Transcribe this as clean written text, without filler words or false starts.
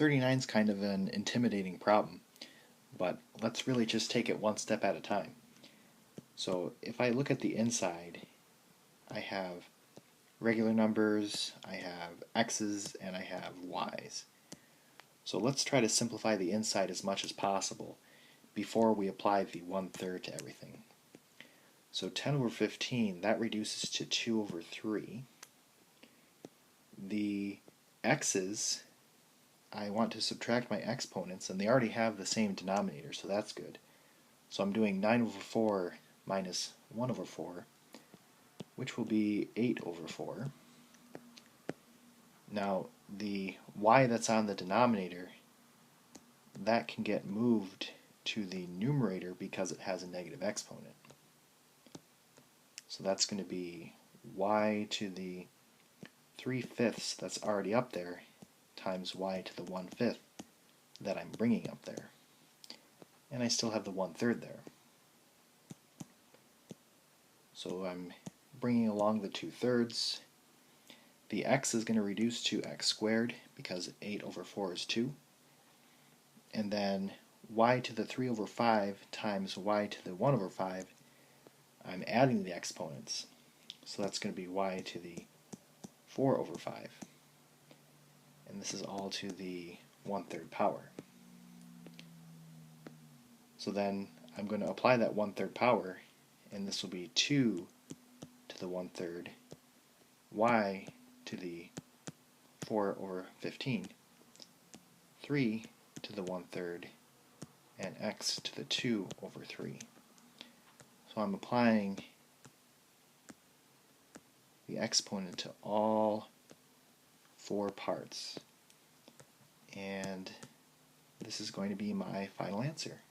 39 is kind of an intimidating problem, but let's really just take it one step at a time. So if I look at the inside, I have regular numbers, I have x's, and I have y's. So let's try to simplify the inside as much as possible before we apply the 1/3 to everything. So 10 over 15, that reduces to 2 over 3. The x's, I want to subtract my exponents, and they already have the same denominator, so that's good. So I'm doing 9 over 4 minus 1 over 4, which will be 8 over 4. Now, the y that's on the denominator, that can get moved to the numerator because it has a negative exponent. So that's going to be y to the 3/5 that's already up there times y to the 1/5 that I'm bringing up there. And I still have the 1/3 there. So I'm bringing along the 2/3. The x is going to reduce to x squared because 8 over 4 is 2. And then y to the 3 over 5 times y to the 1 over 5, I'm adding the exponents. So that's going to be y to the 4 over 5. And this is all to the 1/3 power. So then I'm going to apply that 1/3 power, and this will be 2 to the 1/3 y to the 4 over 15, 3 to the 1/3, and x to the 2 over 3. So I'm applying the exponent to all 4 parts. And this is going to be my final answer.